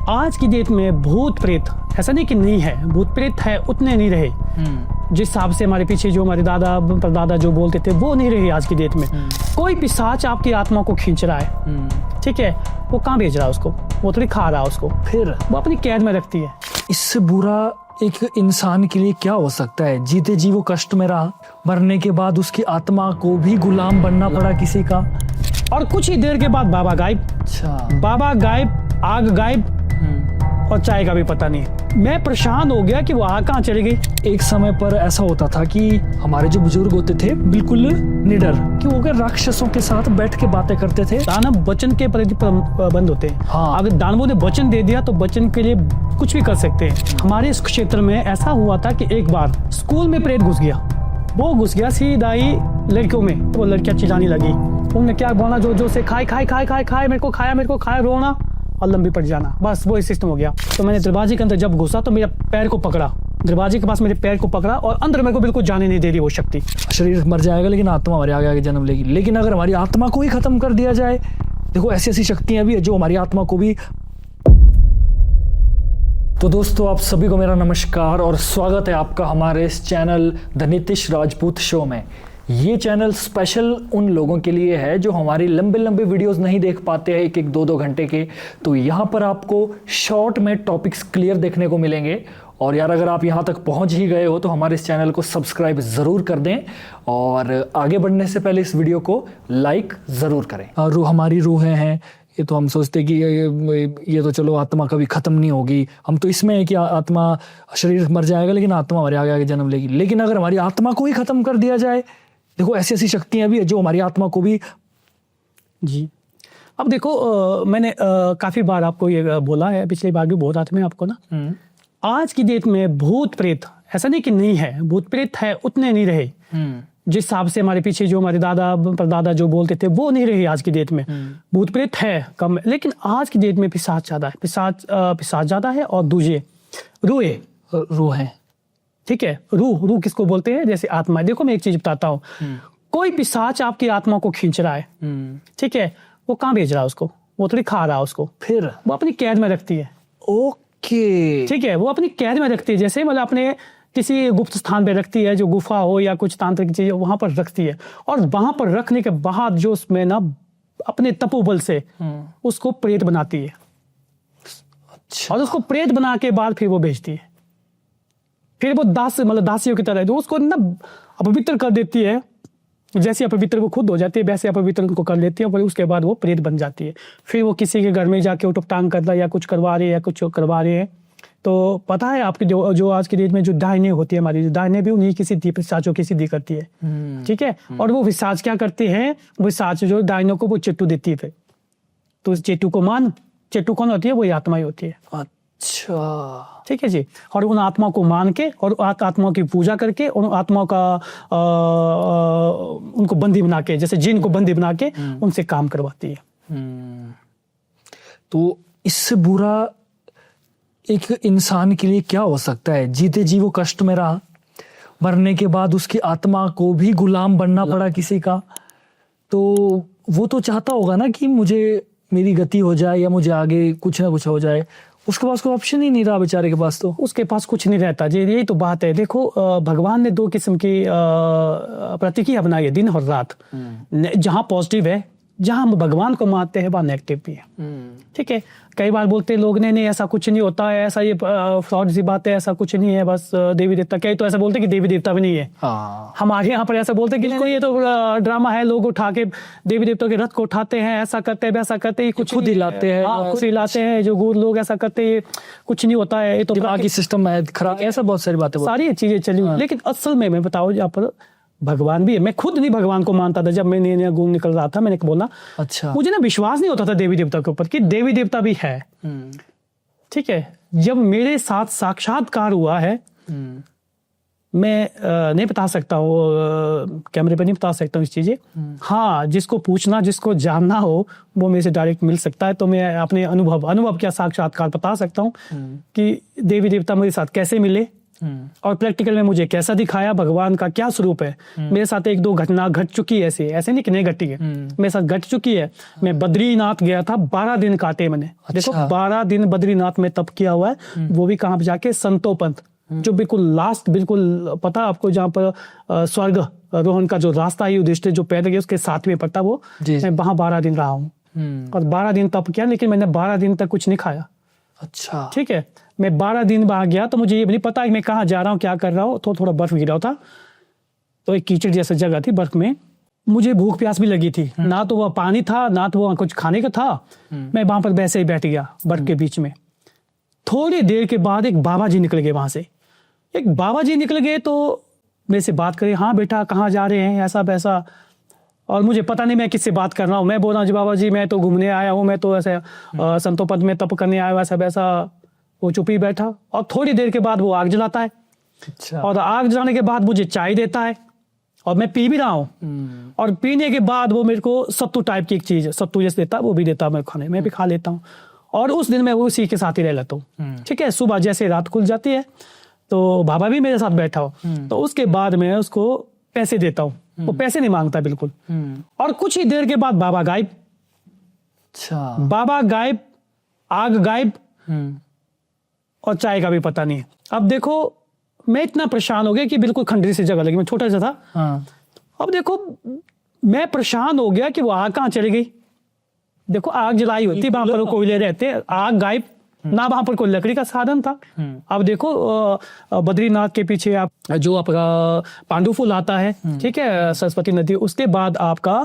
आज की डेट में भूत प्रेत ऐसा नहीं कि नहीं है, भूत प्रेत है, उतने नहीं रहे। जिस हिसाब से हमारे पीछे जो हमारे दादा परदादा जो बोलते थे वो नहीं रहे आज की डेट में। कोई पिशाच आपकी आत्मा को खींच रहा है, ठीक है, वो कहाँ भेज रहा है उसको, वो थोड़ी खा रहा है उसको, फिर वो अपनी कैद में रखती है। इससे बुरा एक इंसान के लिए क्या हो सकता है? जीते जी वो कष्ट में रहा, मरने के बाद उसकी आत्मा को भी गुलाम बनना पड़ा किसी का, और कुछ ही देर के बाद बाबा गायब। अच्छा, बाबा गायब, आग गायब, और चाय का भी पता नहीं। मैं परेशान हो गया कि वो आग कहाँ चली गई। एक समय पर ऐसा होता था कि हमारे जो बुजुर्ग होते थे बिल्कुल निडर कि वो राक्षसों के साथ बैठ के बातें करते थे। दानव वचन के प्रति बंद होते हैं। हाँ। अगर दानवों ने वचन दे दिया तो वचन के लिए कुछ भी कर सकते हैं। हमारे इस क्षेत्र में ऐसा हुआ था कि एक बार स्कूल में प्रेत घुस गया। वो घुस गया सीधा ही लड़कियों में, वो लड़कियां चिल्लाने लगी। उन्होंने क्या बोला, जो जो से खाए खाए खाए खाए खाए, मेरे को खाया, रोना और लंबी पड़ जाना, बस वो सिस्टम हो गया। तो मैंने दरवाजे के अंदर जब घुसा तो मेरा पैर को पकड़ा, दरवाजे के पास मेरे पैर को पकड़ा और अंदर मेरे को बिल्कुल जाने नहीं दे रही वो शक्ति। शरीर मर जाएगा लेकिन आत्मा हमारे आगे आगे जन्म लेगी। लेकिन अगर हमारी आत्मा को ही खत्म कर दिया जाए, देखो ऐसी ऐसी शक्तियां भी है जो हमारी आत्मा को भी। तो दोस्तों, आप सभी को मेरा नमस्कार और स्वागत है आपका हमारे इस channel the Nitish Rajput show में। ये चैनल स्पेशल उन लोगों के लिए है जो हमारी लंबे लंबे वीडियोस नहीं देख पाते हैं, एक एक दो दो घंटे के। तो यहाँ पर आपको शॉर्ट में टॉपिक्स क्लियर देखने को मिलेंगे। और यार, अगर आप यहाँ तक पहुँच ही गए हो तो हमारे इस चैनल को सब्सक्राइब ज़रूर कर दें और आगे बढ़ने से पहले इस वीडियो को लाइक ज़रूर करें। रूह हमारी रूहें हैं, ये तो हम सोचते कि ये तो चलो आत्मा कभी ख़त्म नहीं होगी। हम तो इसमें है कि आत्मा, शरीर मर जाएगा लेकिन आत्मा हमारे आगे आगे जन्म लेगी। लेकिन अगर हमारी आत्मा को ही ख़त्म कर दिया जाए, देखो ऐसी ऐसी शक्तियां भी है जो हमारी आत्मा को भी। जी, अब देखो मैंने काफ़ी बार आपको ये बोला है, पिछली बार भी बोला था मैं आपको ना, आज की डेट में भूत प्रेत ऐसा नहीं कि नहीं है, भूत प्रेत है, उतने नहीं रहे। जिस हिसाब से हमारे पीछे जो हमारे दादा परदादा जो बोलते थे वो नहीं रहे आज की डेट में। भूत प्रेत है कम, लेकिन आज की डेट में पिशाच ज़्यादा है, पिशाच ज़्यादा है। और दूसरे रूह है, ठीक है। रूह किसको बोलते हैं? जैसे आत्मा। देखो मैं एक चीज बताता हूँ, कोई पिशाच आपकी आत्मा को खींच रहा है, ठीक है, वो कहाँ भेज रहा है उसको, वो थोड़ी खा रहा है उसको, फिर वो अपनी कैद में रखती है। ओके, ठीक है, वो अपनी कैद में रखती है। जैसे मतलब अपने किसी गुप्त स्थान पे रखती है, जो गुफा हो या कुछ तांत्रिक चीज वहां पर रखती है। और वहां पर रखने के बाद जो उसमें ना अपने तपोबल से उसको प्रेत बनाती है। अच्छा। और उसको प्रेत बना के बाद फिर वो भेजती है। फिर वो दासियों की तरह जो उसको ना अपवित्र कर देती है। जैसे अपवित्र वो खुद हो जाती है वैसे अपवित्र उनको कर लेती है, और उसके बाद वो प्रेत बन जाती है। फिर वो किसी के घर में जाके उठपटांग करता है या कुछ करवा रहे हैं या कुछ करवा रहे हैं। तो पता है आपकी जो आज की डेट में जो डायने होती है, हमारी डायने भी उन्हीं की सिद्धि, पिशाचों की सिद्धि करती है, ठीक है। और वो पिशाच क्या करते हैं, वो पिशाच जो डायनों को वो चिट्टू देती है। फिर तो उस चिट्टू को चिट्टू कौन होती है? वही आत्मा ही होती है। अच्छा, ठीक है जी। और उन आत्मा को मान के और आत्माओं की पूजा करके उन आत्माओं का उनको बंदी बना के, जैसे जिन को बंदी बना के उनसे काम करवाती है। तो इससे बुरा एक इंसान के लिए क्या हो सकता है? जीते जी वो कष्ट में रहा, मरने के बाद उसकी आत्मा को भी गुलाम बनना पड़ा किसी का। तो वो तो चाहता होगा ना कि मेरी गति हो जाए या मुझे आगे कुछ ना कुछ हो जाए। उसके पास कोई ऑप्शन ही नहीं रहा बेचारे के पास, तो उसके पास कुछ नहीं रहता जी। यही तो बात है। देखो भगवान ने दो किस्म की प्रतिक्रिया बनाई है, दिन और रात। जहाँ पॉजिटिव है, जहाँ हम भगवान को मानते हैं, वहाँ नेगेटिव भी है, ठीक है। कई बार बोलते हैं लोग, नहीं ऐसा कुछ नहीं होता है, ऐसा ये फ्रॉड सी बात है, ऐसा कुछ नहीं है, बस देवी देवता। कई तो ऐसा बोलते हैं कि देवी देवता भी नहीं है। हमारे यहाँ पर ऐसा बोलते हैं कि ये तो ड्रामा है, लोग उठा के देवी देवता के रथ को उठाते हैं, ऐसा करते हैं वैसा करते हैं, कुछ खुद हिलाते हैं, खुद हिलाते हैं, जो गुरु लोग ऐसा करते हैं, कुछ नहीं होता है, ये तो बाकी सिस्टम है खराब, ऐसा बहुत सारी बातें, सारी चीजें चली। लेकिन असल में मैं बताऊँ यहाँ पर भगवान भी है। मैं खुद नहीं भगवान को मानता था। जब मैं नया घूम निकल रहा था, मैंने बोला, अच्छा, मुझे ना विश्वास नहीं होता था देवी देवता के ऊपर कि देवी देवता भी है, ठीक है। जब मेरे साथ साक्षात्कार हुआ है, मैं नहीं बता सकता हूँ, कैमरे पे नहीं बता सकता हूँ इस चीजें। हाँ, जिसको पूछना, जिसको जानना हो, वो मेरे से डायरेक्ट मिल सकता है। तो मैं अपने अनुभव क्या साक्षात्कार बता सकता हूँ कि देवी देवता मेरे साथ कैसे मिले, और प्रैक्टिकल में मुझे कैसा दिखाया, भगवान का क्या स्वरूप है। मेरे साथ एक दो घटना घट चुकी है, ऐसे नहीं कि नहीं घटी है, मेरे साथ घट चुकी है। मैं बद्रीनाथ गया था, 12 दिन काटे मैंने। देखो 12 दिन बद्रीनाथ में तप किया हुआ है, वो भी कहाँ पे जाके, संतोपंथ, जो बिल्कुल लास्ट, बिल्कुल पता आपको, जहाँ पर स्वर्ग रोहन का जो रास्ता है युधिष्ठिर जो पैदल गया उसके साथ में पड़ता, वो मैं वहां 12 दिन रहा हूँ और 12 दिन तप किया, लेकिन मैंने 12 दिन तक कुछ नहीं खाया। अच्छा, ठीक है। मैं 12 दिन वहां गया तो मुझे ये भी नहीं पता कि मैं कहाँ जा रहा हूँ, क्या कर रहा हूँ। तो थोड़ा बर्फ गिरा था, तो एक कीचड़ जैसा जगह थी बर्फ में, मुझे भूख प्यास भी लगी थी, ना तो वह पानी था ना तो वह कुछ खाने का था। मैं वहां पर वैसे ही बैठ गया बर्फ के बीच में। थोड़ी देर के बाद एक बाबा जी निकल गए वहां से, एक बाबा जी निकल गए तो मेरे से बात करे, हाँ बेटा कहाँ जा रहे हैं, ऐसा वैसा। और मुझे पता नहीं मैं किससे बात कर रहा हूँ। मैं बोल रहा हूँ जी बाबा जी मैं तो घूमने आया हूँ, मैं तो ऐसे संतोपंथ में तप करने आया हूँ, ऐसा वैसा। वो चुप ही बैठा और थोड़ी देर के बाद वो आग जलाता है। अच्छा, और आग जलाने के बाद मुझे चाय देता है और मैं पी भी रहा हूँ। और पीने के बाद वो मेरे को सत्तू टाइप की एक चीज, सत्तू जैसे देता है, वो भी देता है मैं खाने, मैं भी खा लेता हूँ। और उस दिन मैं उसी के साथ ही रह लेता हूँ। ठीक है। सुबह जैसे रात खुल जाती है तो बाबा भी मेरे साथ बैठा हो, तो उसके बाद मैं उसको पैसे देता हूँ। वो पैसे नहीं मांगता बिल्कुल। और कुछ ही देर के बाद बाबा गायब। अच्छा, बाबा गायब, आग गायब, और चाय का भी पता नहीं है। अब देखो मैं इतना परेशान हो गया कि बिल्कुल खंडरी से जगह लगी, मैं छोटा सा था। हाँ, अब देखो मैं परेशान हो गया कि वो आग कहाँ चली गई। देखो आग जलाई होती, वहां पर कोयले रहते, आग गायब, ना वहां पर कोई लकड़ी का साधन था। अब देखो बद्रीनाथ के पीछे आप जो आपका पांडु फूल आता है, ठीक है, सरस्वती नदी, उसके बाद आपका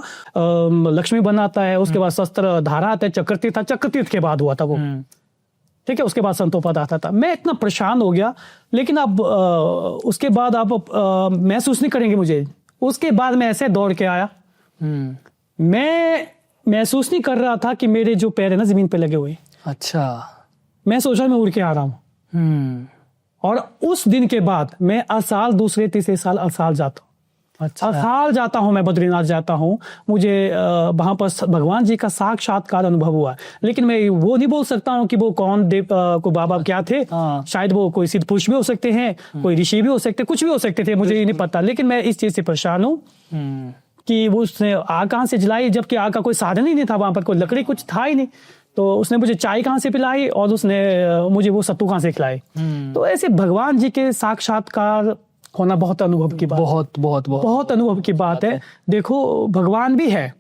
लक्ष्मी वन आता है, उसके बाद शस्त्र धारा आता है, चक्रतीर्थ था, चक्रतीर्थ के बाद हुआ था वो। ठीक है। उसके बाद संतोपंथ आता था। मैं इतना परेशान हो गया, लेकिन अब उसके बाद आप महसूस नहीं करेंगे मुझे। उसके बाद मैं ऐसे दौड़ के आया, मैं महसूस नहीं कर रहा था कि मेरे जो पैर है ना जमीन पे लगे हुए। अच्छा, मैं सोचा मैं उड़ के आ रहा हूँ। और उस दिन के बाद मैं असाल, दूसरे तीसरे साल असाल जाता हूँ। अच्छा, असाल जाता हूँ, मैं बद्रीनाथ जाता हूँ। मुझे वहां पर भगवान जी का साक्षात्कार अनुभव हुआ। लेकिन मैं वो नहीं बोल सकता हूँ कि वो कौन देव को बाबा क्या थे। शायद वो कोई सिद्ध पुरुष भी हो सकते हैं, कोई ऋषि भी हो सकते, कुछ भी हो सकते थे, मुझे ये नहीं पता। लेकिन मैं इस चीज से परेशान हूँ कि वो उसने आग कहाँ से जलाई, जबकि आग का कोई साधन ही नहीं था वहां पर, कोई लकड़ी कुछ था ही नहीं। तो उसने मुझे चाय कहाँ से पिलाई और उसने मुझे वो सत्तू कहाँ से खिलाई। तो ऐसे भगवान जी के साक्षात्कार होना बहुत अनुभव की बात, बहुत अनुभव की बात है। देखो भगवान भी है,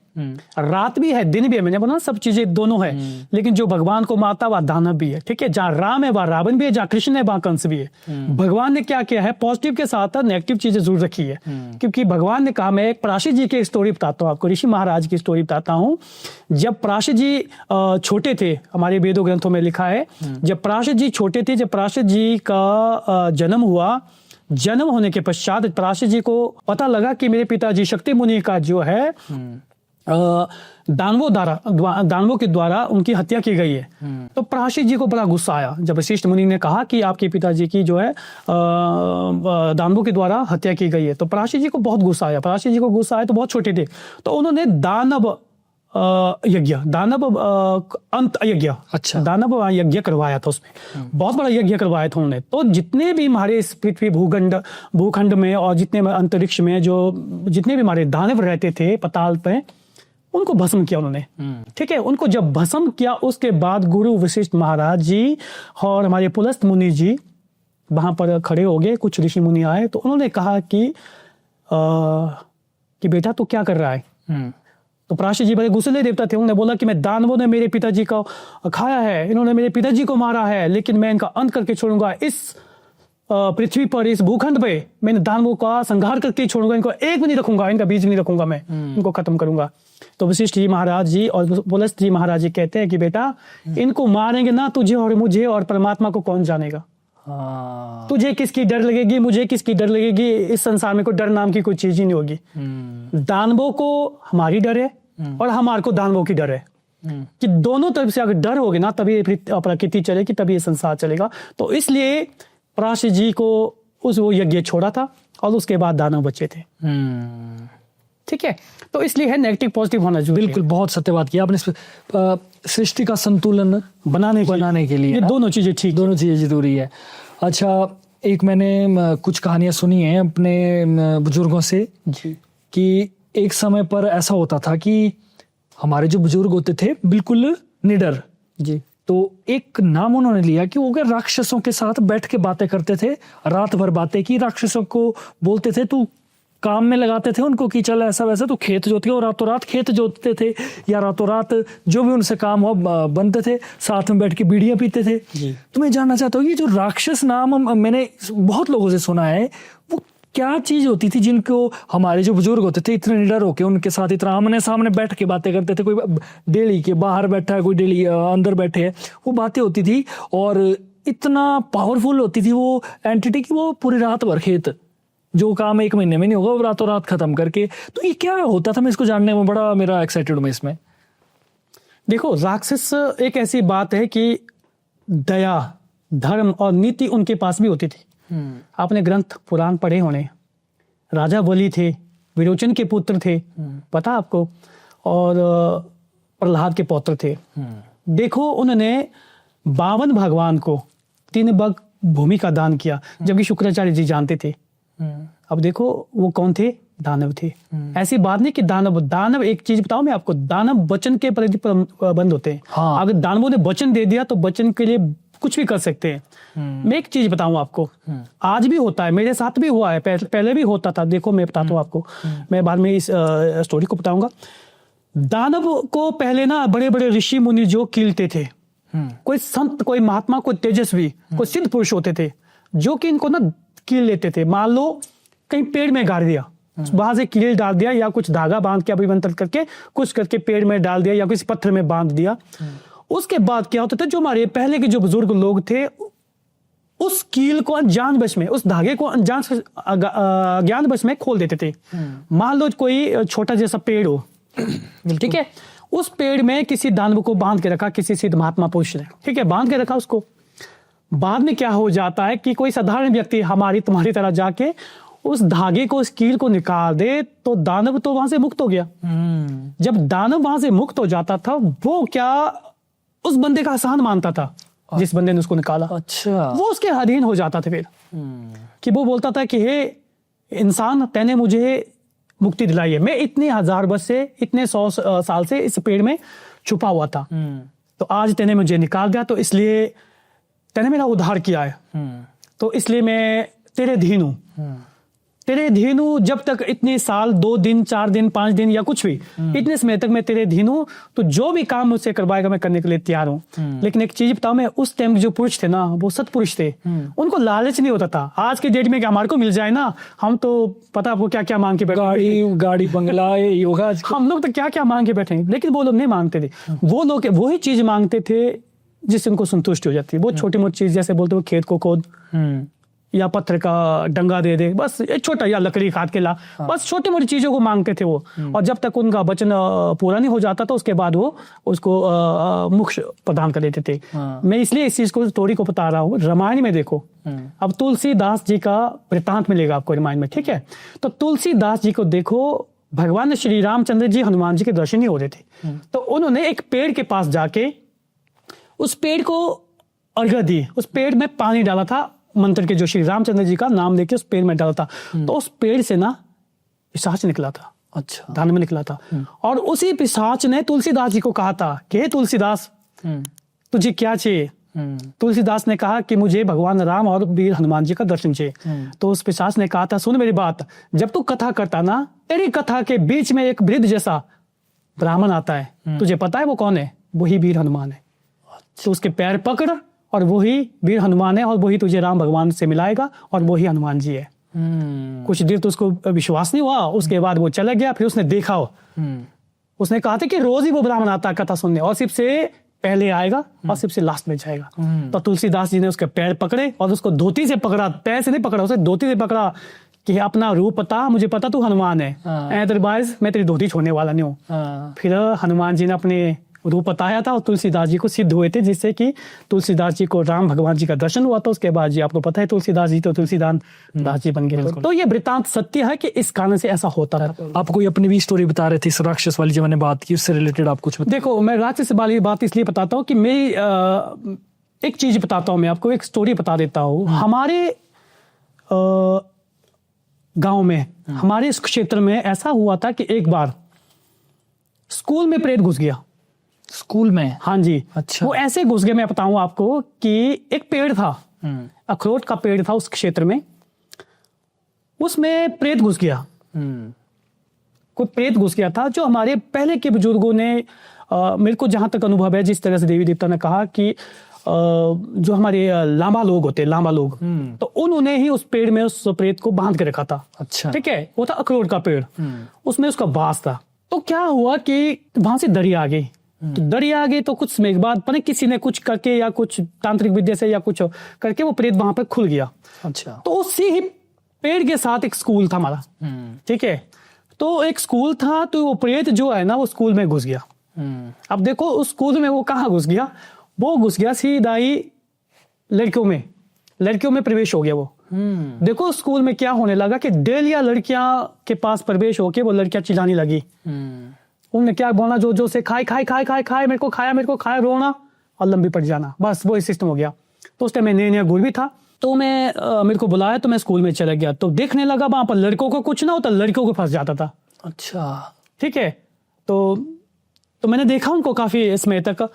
रात भी है, दिन भी है, मैंने बोला सब चीजें दोनों है। लेकिन जो भगवान को मारता वह दानव भी है। ठीक है। जहाँ राम है वहाँ रावण भी है, जहाँ कृष्ण है वहाँ कंस भी है। भगवान ने क्या किया है, पॉजिटिव के साथ नेगेटिव चीजें जरूर रखी है। क्योंकि भगवान ने कहा, मैं एक पराशर जी की स्टोरी बताता हूँ आपको, ऋषि महाराज की स्टोरी बताता हूँ। जब पराशर जी छोटे थे, हमारे वेदों ग्रंथों में लिखा है, जब पराशर जी छोटे थे, जब पराशर जी का जन्म हुआ, जन्म होने के पश्चात पराशर जी को पता लगा कि मेरे पिताजी शक्ति मुनि का जो है दानवों के द्वारा उनकी हत्या की गई है। तो पराशर जी को बड़ा गुस्सा आया जब वशिष्ठ मुनि ने कहा कि आपके पिताजी की जो है दानवों के द्वारा हत्या की गई है। तो पराशर जी को बहुत गुस्सा आया। पराशर जी को गुस्सा आया तो बहुत छोटे थे, तो उन्होंने दानव यज्ञ, अंत यज्ञ, अच्छा, दानव यज्ञ करवाया था। उसमें बहुत बड़ा यज्ञ करवाया था उन्होंने। तो जितने भी हमारे इस पृथ्वी भूखंड में और जितने अंतरिक्ष में जो जितने भी हमारे दानव रहते थे पताल पे, उनको भस्म किया उन्होंने। ठीक है। उनको जब भस्म किया उसके बाद गुरु वशिष्ठ महाराज जी और हमारे पुलस्त मुनि जी वहां पर खड़े हो गए। कुछ ऋषि मुनि आए तो उन्होंने कहा कि बेटा तू क्या कर रहा है। तो पराशर जी बड़े गुस्सैले देवता थे। उन्होंने बोला कि मैं दानवों ने मेरे पिताजी को खाया है, इन्होंने मेरे पिताजी को मारा है, लेकिन मैं इनका अंत करके छोड़ूंगा। इस पृथ्वी पर, इस भूखंड पे मैंने दानवों का संहार करके छोड़ूंगा, इनको एक भी नहीं रखूंगा, इनका बीज नहीं रखूंगा, मैं इनको खत्म करूंगा। तो वशिष्ठ जी महाराज जी और पुलस्त जी महाराज जी कहते हैं कि बेटा इनको मारेंगे ना, तुझे और मुझे और परमात्मा को कौन जानेगा। तुझे किसकी डर लगेगी, मुझे किसकी डर लगेगी। इस संसार में कोई डर नाम की कोई चीज ही नहीं होगी। दानवों को हमारी डर है और हमारे को दानवों की डर है, कि दोनों तरफ से अगर डर होगे ना तभी प्रकृति चलेगी, तभी ये संसार चलेगा। तो इसलिए पराशर जी को वो यज्ञ छोड़ा था और उसके बाद दानव बचे थे। ठीक है। तो इसलिए है नेगेटिव पॉजिटिव होना चाहिए। बिल्कुल, बहुत सत्य बात की आपने। सृष्टि का संतुलन बनाने के लिए ये दोनों चीजें ठीक, दोनों चीजें जरूरी है। अच्छा, एक मैंने कुछ कहानियां सुनी हैं अपने बुजुर्गों से जी कि एक समय पर ऐसा होता था कि हमारे जो बुजुर्ग होते थे बिल्कुल निडर, जी तो एक नाम उन्होंने लिया कि वो क्या राक्षसों के साथ बैठ के बातें करते थे, रात भर बातें की, राक्षसों को बोलते थे, तू काम में लगाते थे उनको कि चल ऐसा वैसा, तो खेत जोत के, और रातों रात खेत जोतते थे या रातों रात जो भी उनसे काम हो बनते थे, साथ में बैठ के बीड़ियां पीते थे। तो मैं जानना चाहता हूँ ये जो राक्षस नाम मैंने बहुत लोगों से सुना है, वो क्या चीज होती थी जिनको हमारे जो बुजुर्ग होते थे इतने निडर होके उनके साथ इतना आमने सामने बैठ के बातें करते थे, कोई डेली के बाहर बैठा है, कोई डेली अंदर बैठे है, वो बातें होती थी और इतना पावरफुल होती थी वो एंटिटी की वो पूरी रात भर खेत जो काम 1 महीने में नहीं होगा वो रातों रात खत्म करके। तो ये क्या होता था, मैं इसको जानने में बड़ा मेरा एक्साइटेड हूँ मैं इसमें। देखो, राक्षस एक ऐसी बात है कि दया, धर्म और नीति उनके पास भी होती थी। आपने ग्रंथ पुराण पढ़े होने, राजा बलि थे, विरोचन के पुत्र थे, पता आपको, और प्रहलाद के पौत्र थे। देखो, उन्होंने 52 भगवान को 3 भाग भूमि का दान किया, जबकि शुक्राचार्य जी जानते थे। अब देखो वो कौन थे, दानव थे। ऐसी बात नहीं कि दानव एक चीज बताऊं मैं आपको, दानव वचन के प्रति बंद होते हैं। हाँ। अगर दानवों ने वचन दे दिया तो वचन के लिए कुछ भी कर सकते हैं। मैं एक चीज बताऊं आपको, आज भी होता है, मेरे साथ भी हुआ है, पहले भी होता था। देखो मैं बताता हूँ आपको, मैं बाद में इस स्टोरी को बताऊंगा। दानव को पहले ना बड़े बड़े ऋषि मुनि जो कीलते थे, कोई संत, कोई महात्मा, कोई तेजस्वी, कोई सिद्ध पुरुष होते थे जो कि इनको ना कील लेते थे। मान लो कहीं पेड़ में गाड़ दिया, वहां से कील डाल दिया या कुछ धागा बांध के अभिमंत्रित करके कुछ करके पेड़ में डाल दिया या किसी पत्थर में बांध दिया। उसके बाद क्या होता था, जो हमारे पहले के जो बुजुर्ग लोग थे उस कील को अनजानबूझ में, उस धागे को ज्ञानवश में खोल देते थे। मान लो कोई छोटा जैसा पेड़ हो, ठीक है, उस पेड़ में किसी दानव को बांध के रखा, किसी सिद्ध महात्मा पुरुष ने, ठीक है, बांध के रखा उसको। बाद में क्या हो जाता है कि कोई साधारण व्यक्ति हमारी तुम्हारी तरह जाके उस धागे को, उस कील को निकाल दे तो दानव तो वहां से मुक्त हो गया। जब दानव वहां से मुक्त हो जाता था, वो क्या उस बंदे का एहसान मानता था जिस बंदे ने उसको निकाला। अच्छा, वो उसके अधीन हो जाता था फिर, कि वो बोलता था कि हे इंसान, तैने मुझे मुक्ति दिलाई है, मैं इतने 1000 वर्ष से, इतने 100 साल से इस पेड़ में छुपा हुआ था, तो आज तैने मुझे निकाल दिया, तो इसलिए तैने मेरा उद्धार किया है, तो इसलिए मैं तेरे अधीन हूं। तेरे अधीन हूं जब तक, इतने साल, 2 दिन 4 दिन 5 दिन या कुछ भी, इतने समय तक मैं तेरे अधीन हूं, तो जो भी काम मुझसे करवाएगा मैं करने के लिए तैयार हूं। लेकिन एक चीज बताओ, मैं उस टाइम जो पुरुष थे ना, वो सत्पुरुष थे, उनको लालच नहीं होता था। आज के डेट में क्या हमारे को मिल जाए ना, हम तो पता आपको क्या क्या मांग के बैठे, गाड़ी बंगला योगा, हम लोग तो क्या क्या मांग के बैठे, लेकिन वो लोग नहीं मांगते थे। वो लोग वही चीज मांगते थे जिससे उनको संतुष्टि हो जाती है। बहुत छोटी मोटी चीज, जैसे बोलते हो खेत को खोद या पत्थर का डंगा दे दे, बस एक छोटा, या लकड़ी काट के ला, बस छोटी मोटी चीजों को मांगते थे वो। और जब तक उनका वचन पूरा नहीं हो जाता तो उसके बाद वो उसको मोक्ष प्रदान कर देते थे। मैं इसलिए इस चीज को, स्टोरी को बता रहा हूँ। रामायण में देखो, अब तुलसीदास जी का वृत्तांत मिलेगा आपको रामायण में, ठीक है। तो तुलसीदास जी को देखो, भगवान श्री रामचंद्र जी हनुमान जी के दर्शन ही हो रहे थे, तो उन्होंने एक पेड़ के पास जाके उस पेड़ को अर्घ्य दी, उस पेड़ में पानी डाला था, मंत्र के जो श्री रामचंद्र जी का नाम लेके उस पेड़ में डाला था, तो उस पेड़ से ना पिशाच निकला था। अच्छा, दानव निकला था, और उसी पिशाच ने तुलसीदास जी को कहा था कि हे तुलसीदास, तुझे क्या चाहिए? तुलसीदास ने कहा कि मुझे भगवान राम और वीर हनुमान जी का दर्शन चाहिए। तो उस पिशाच ने कहा था, सुन मेरी बात, जब तू कथा करता ना, तेरी कथा के बीच में एक वृद्ध जैसा ब्राह्मण आता है, तुझे पता है वो कौन है? वही वीर हनुमान है। तो उसके पैर पकड़, और वही वीर हनुमान है, और वही तुझे राम भगवान से मिलाएगा, और वही हनुमान जी है। कुछ देर तो उसको विश्वास नहीं हुआ, उसके बाद वो चला गया। फिर उसने देखा, उसने कहा था कि रोज ही वो ब्राह्मण आता है कथा सुनने, और सिर्फ से पहले आएगा और सिर्फ से लास्ट में जाएगा। तो तुलसीदास जी ने उसके पैर पकड़े और उसको धोती से पकड़ा, पैर से नहीं पकड़ा, उसे धोती से पकड़ा कि अपना रूप पता, मुझे पता तू हनुमान है, अदरवाइज मैं तेरी धोती छोड़ने वाला नहीं हूँ। फिर हनुमान जी ने अपने रूप बताया था और तुलसीदास जी को सिद्ध हुए थे, जिससे कि तुलसीदास जी को राम भगवान जी का दर्शन हुआ था। उसके बाद जी आपको पता है तुलसीदास जी तो तुलसीदास दास जी बन गए। तो ये वृत्तांत सत्य है कि इस कारण से ऐसा होता था। आप कोई अपनी भी स्टोरी बता रहे थे इस राक्षस वाली जो मैंने बात की, उससे रिलेटेड आप कुछ देखो, मैं राक्षस वाली बात इसलिए बताता हूँ कि मैं एक चीज बताता हूँ, मैं आपको एक स्टोरी बता देता हूँ। हमारे गांव में, हमारे इस क्षेत्र में ऐसा हुआ था कि एक बार स्कूल में प्रेत घुस गया। स्कूल में? हाँ जी। अच्छा। वो ऐसे घुस गया, मैं बताऊं आपको कि एक पेड़ था, अखरोट का पेड़ था उस क्षेत्र में, उसमें प्रेत घुस गया। कोई प्रेत घुस गया था। जो हमारे पहले के बुजुर्गों ने मेरे को जहां तक अनुभव है, जिस तरह से देवी देवता ने कहा कि जो हमारे लांबा लोग होते हैं, लांबा लोग, तो उन्होंने ही उस पेड़ में उस प्रेत को बांध के रखा था। अच्छा। ठीक है, वो था अखरोट का पेड़, उसमें उसका बास था। तो क्या हुआ कि वहां से दरी आ गई। तो दरी आ गई तो कुछ समय के बाद पता नहीं किसी ने कुछ करके या कुछ तांत्रिक विद्या से या कुछ करके वो प्रेत वहां पर खुल गया। अच्छा। तो उसी ही पेड़ के साथ एक स्कूल था हमारा। ठीक है, तो एक स्कूल था, तो वो प्रेत जो है ना वो स्कूल में घुस गया। अब देखो उस स्कूल में वो कहाँ घुस गया, वो घुस गया सीधा ही लड़कियों में प्रवेश हो गया वो। देखो स्कूल में क्या होने लगा कि डेलिया लड़कियां के पास प्रवेश होके वो लड़कियां चिल्लाने लगी। उन्होंने क्या बोलना, जो जो से खाए खाए खाए खाए खाए, मेरे को खाया, रोना और लंबी पड़ जाना, बस वो सिस्टम हो गया। तो उस टाइम मैं नया गुरु भी था, तो मैं मेरे को बुलाया तो मैं स्कूल में चला गया। तो देखने लगा वहां पर लड़कों को कुछ ना होता, लड़कियों को फंस जाता था। अच्छा। ठीक है, तो मैंने देखा उनको काफी समय तक।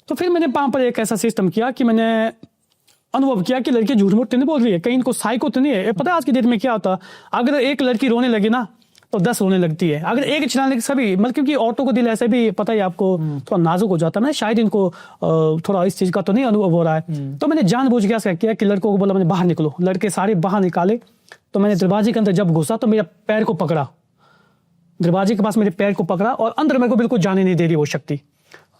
तो फिर मैंने वहां पर एक ऐसा सिस्टम किया कि मैंने अनुभव किया कि लड़की झूठ मूठ तो नहीं बोल रही है, कहीं इनको साइको तो नहीं है। पता है आज की डेट में क्या होता, अगर एक लड़की रोने लगी ना तो 10 रोने लगती है, अगर एक चिल्लाने लगी सभी, मतलब क्योंकि औरतों को दिल ऐसे भी पता है आपको थोड़ा नाजुक हो जाता है ना, शायद इनको थोड़ा इस चीज का तो नहीं अनुभव हो रहा है। तो मैंने जानबूझ के ऐसा किया कि लड़कों को बोला, मैंने बाहर निकलो, लड़के सारे बाहर निकाले। तो मैंने दरवाजे के अंदर जब घुसा तो मेरा पैर को पकड़ा, दरवाजे के पास मेरे पैर को पकड़ा और अंदर मेरे को बिल्कुल जाने नहीं दे रही वो शक्ति।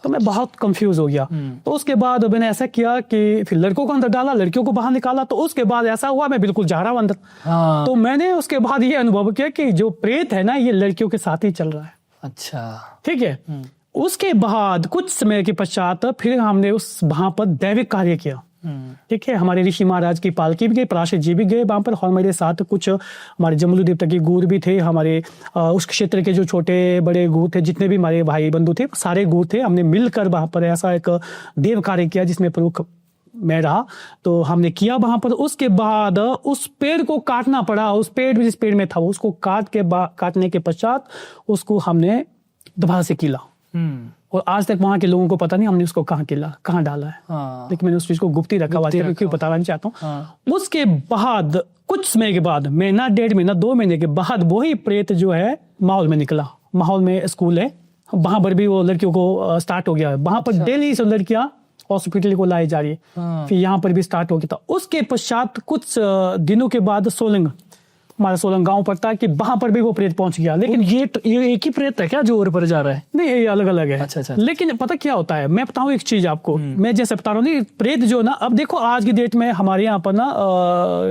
तो मैं बहुत कंफ्यूज हो गया। तो उसके बाद मैंने ऐसा किया कि फिर लड़कों को अंदर डाला, लड़कियों को बाहर निकाला। तो उसके बाद ऐसा हुआ मैं बिल्कुल जा रहा हूं अंदर। हाँ। तो मैंने उसके बाद ये अनुभव किया कि जो प्रेत है ना ये लड़कियों के साथ ही चल रहा है। अच्छा। ठीक है। उसके बाद कुछ समय के पश्चात फिर हमने उस वहां पर दैविक कार्य किया। ठीक है, हमारे ऋषि महाराज की पालकी भी गई, पराशर जी भी गए वहां पर, और मेरे साथ कुछ हमारे जमलू देवता के गुरु भी थे, हमारे उस क्षेत्र के जो छोटे बड़े गुरु थे, जितने भी हमारे भाई बंधु थे, सारे गुरु थे। हमने मिलकर वहां पर ऐसा एक देव कार्य किया जिसमें प्रमुख मैं रहा। तो हमने किया वहां पर। उसके बाद उस पेड़ को काटना पड़ा, उस पेड़ जिस पेड़ में था उसको काटने के पश्चात उसको हमने दोबारा से कीला। और आज तक वहां के लोगों को पता नहीं हमने उसको कहाँ डाला है। हाँ। लेकिन मैंने उस चीज को गुप्त ही रखा हुआ है, क्यों बताना नहीं चाहता हूँ। हाँ। उसके बाद कुछ समय के बाद, महीना 1.5 महीना 2 महीने के बाद वही प्रेत जो है माहौल में निकला। माहौल में स्कूल है, वहां पर भी वो लड़कियों को स्टार्ट हो गया है। वहां पर डेली सब लड़कियां हॉस्पिटल को लाई जा रही है। हाँ। फिर यहाँ पर भी स्टार्ट हो गया था। उसके पश्चात कुछ दिनों के बाद सोलंग, हमारा सोलंग गांव पड़ता है, कि वहां पर भी वो प्रेत पहुंच गया। लेकिन ये एक ही प्रेत है क्या जो और पर जा रहा है? नहीं, ये अलग अलग है। अच्छा। लेकिन पता क्या होता है, मैं बताऊं एक चीज आपको, मैं जैसे बता रहा हूँ प्रेत जो ना, अब देखो आज की डेट में हमारे यहाँ पर ना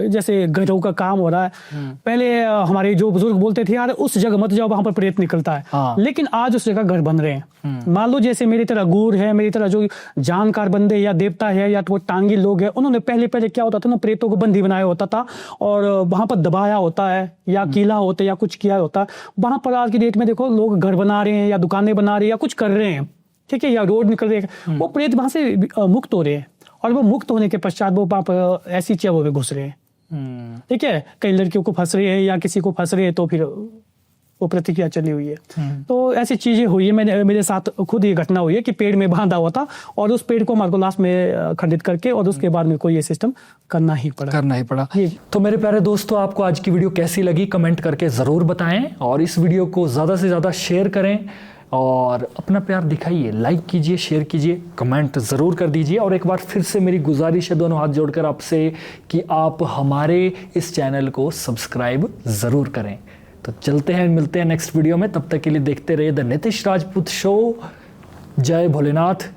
जैसे घरों का काम हो रहा है। पहले हमारे जो बुजुर्ग बोलते थे यार उस जगह मत जाओ, वहां पर प्रेत निकलता है। हाँ। लेकिन आज उस जगह घर बन रहे हैं। मान लो जैसे मेरी तरह गुर है, मेरी तरह जो जानकार बंदे या देवता है या तो वो टांगी लोग है, उन्होंने पहले क्या होता था ना, प्रेतों को बंदी बनाया होता था और वहां पर दबाया होता है या कीला होता है या कुछ किया होता है। वहां पर आज की डेट में देखो लोग घर बना रहे हैं या दुकानें बना रहे हैं या कुछ कर रहे हैं, ठीक है, या रोड निकल रहे हैं, वो प्रेत वहां से मुक्त हो रहे हैं। और वो मुक्त होने के पश्चात वो वहां पर ऐसी चीजों में घुस रहे हैं। ठीक है, कई लड़कियों को फंस रहे हैं या किसी को फंस रहे हैं, तो फिर वो प्रतिक्रिया चली हुई है। तो ऐसी चीजें हुई है। मेरे साथ खुद ये घटना हुई है कि पेड़ में बांधा हुआ था और उस पेड़ को हमारे को लास्ट में खंडित करके और उसके बाद मेरे को ये सिस्टम करना ही पड़ा। तो मेरे प्यारे दोस्तों, आपको आज की वीडियो कैसी लगी कमेंट करके ज़रूर बताएं और इस वीडियो को ज़्यादा से ज़्यादा शेयर करें और अपना प्यार दिखाइए, लाइक कीजिए, शेयर कीजिए, कमेंट ज़रूर कर दीजिए। और एक बार फिर से मेरी गुजारिश है दोनों हाथ जोड़कर आपसे कि आप हमारे इस चैनल को सब्सक्राइब ज़रूर करें। तो चलते हैं, मिलते हैं नेक्स्ट वीडियो में। तब तक के लिए देखते रहिए द नितिश राजपूत शो। जय भोलेनाथ,